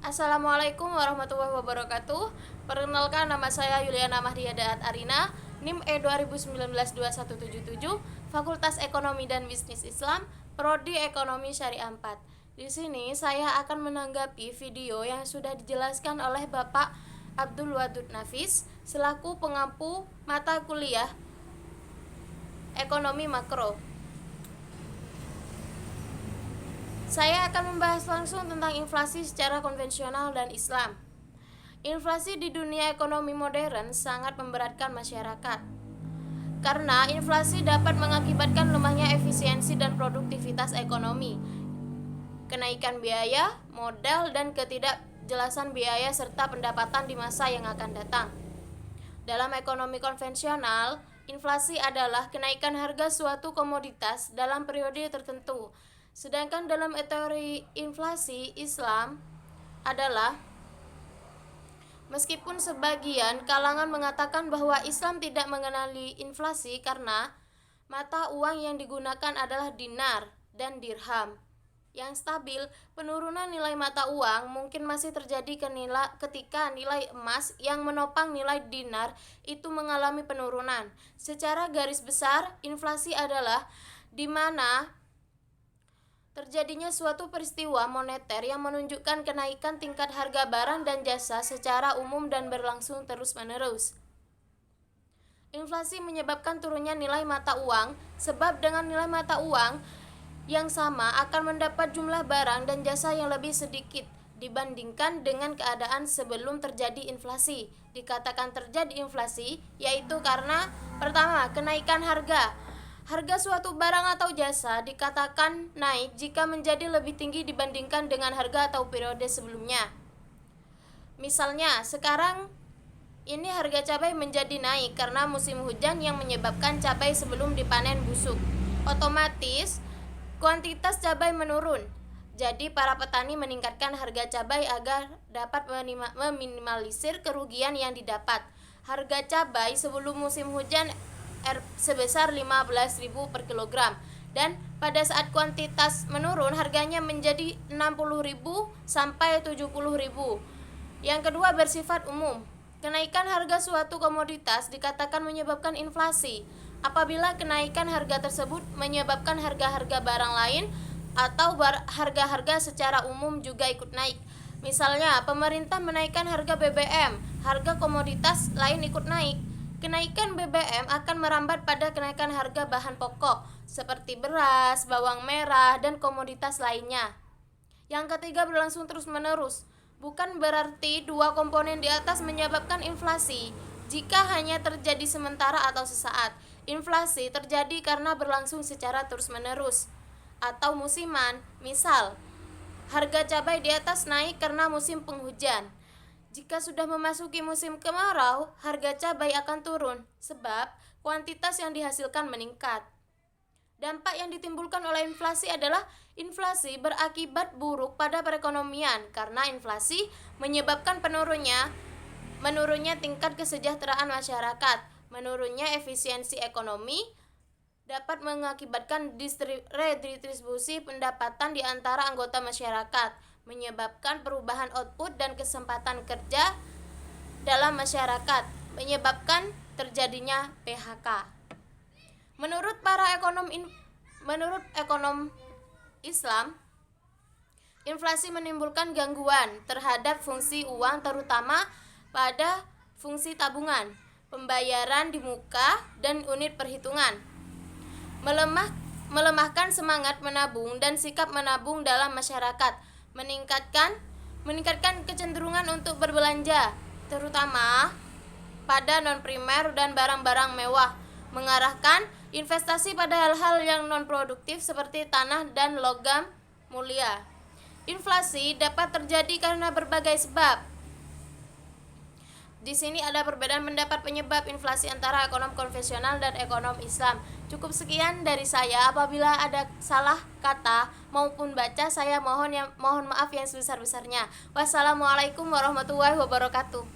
Assalamualaikum warahmatullahi wabarakatuh. Perkenalkan, nama saya Yuliana Mahdiadaat Arina, NIM E2019-2177, Fakultas Ekonomi dan Bisnis Islam, Prodi Ekonomi Syariah 4. Di sini saya akan menanggapi video yang sudah dijelaskan oleh Bapak Abdul Wadud Nafis selaku pengampu mata kuliah Ekonomi Makro. Saya akan membahas langsung tentang inflasi secara konvensional dan Islam. Inflasi di dunia ekonomi modern sangat memberatkan masyarakat. Karena inflasi dapat mengakibatkan lemahnya efisiensi dan produktivitas ekonomi, kenaikan biaya, modal, dan ketidakjelasan biaya serta pendapatan di masa yang akan datang. Dalam ekonomi konvensional, inflasi adalah kenaikan harga suatu komoditas dalam periode tertentu. Sedangkan dalam teori inflasi Islam adalah, meskipun sebagian kalangan mengatakan bahwa Islam tidak mengenali inflasi karena mata uang yang digunakan adalah dinar dan dirham yang stabil, penurunan nilai mata uang mungkin masih terjadi ketika nilai emas yang menopang nilai dinar itu mengalami penurunan. Secara garis besar, inflasi adalah di mana terjadinya suatu peristiwa moneter yang menunjukkan kenaikan tingkat harga barang dan jasa secara umum dan berlangsung terus-menerus. Inflasi menyebabkan turunnya nilai mata uang, sebab dengan nilai mata uang yang sama akan mendapat jumlah barang dan jasa yang lebih sedikit dibandingkan dengan keadaan sebelum terjadi inflasi. Dikatakan terjadi inflasi yaitu karena pertama, kenaikan harga. Harga suatu barang atau jasa dikatakan naik jika menjadi lebih tinggi dibandingkan dengan harga atau periode sebelumnya. Misalnya, sekarang ini harga cabai menjadi naik karena musim hujan yang menyebabkan cabai sebelum dipanen busuk. Otomatis, kuantitas cabai menurun. Jadi, para petani meningkatkan harga cabai agar dapat meminimalisir kerugian yang didapat. Harga cabai sebelum musim hujan sebesar 15.000 per kilogram, dan pada saat kuantitas menurun harganya menjadi 60.000 sampai 70.000. Yang kedua, bersifat umum. Kenaikan harga suatu komoditas dikatakan menyebabkan inflasi apabila kenaikan harga tersebut menyebabkan harga-harga barang lain atau harga-harga secara umum juga ikut naik. Misalnya, pemerintah menaikkan harga BBM, harga komoditas lain ikut naik. Kenaikan BBM akan merambat pada kenaikan harga bahan pokok seperti beras, bawang merah, dan komoditas lainnya. Yang ketiga, berlangsung terus-menerus. Bukan berarti dua komponen di atas menyebabkan inflasi jika hanya terjadi sementara atau sesaat. Inflasi terjadi karena berlangsung secara terus-menerus atau musiman. Misal, harga cabai di atas naik karena musim penghujan. Jika sudah memasuki musim kemarau, harga cabai akan turun sebab kuantitas yang dihasilkan meningkat. Dampak yang ditimbulkan oleh inflasi adalah inflasi berakibat buruk pada perekonomian karena inflasi menyebabkan menurunnya tingkat kesejahteraan masyarakat, menurunnya efisiensi ekonomi, dapat mengakibatkan redistribusi pendapatan di antara anggota masyarakat, menyebabkan perubahan output dan kesempatan kerja dalam masyarakat, menyebabkan terjadinya PHK. Menurut ekonom Islam, inflasi menimbulkan gangguan terhadap fungsi uang, terutama pada fungsi tabungan, pembayaran di muka, dan unit perhitungan. Melemahkan semangat menabung dan sikap menabung dalam masyarakat, meningkatkan kecenderungan untuk berbelanja, terutama pada non-primer dan barang-barang mewah, mengarahkan investasi pada hal-hal yang non-produktif seperti tanah dan logam mulia. Inflasi dapat terjadi karena berbagai sebab. Di sini ada perbedaan pendapat penyebab inflasi antara ekonom konvensional dan ekonom Islam. Cukup sekian dari saya. Apabila ada salah kata maupun baca, saya mohon maaf yang sebesar-besarnya. Wassalamualaikum warahmatullahi wabarakatuh.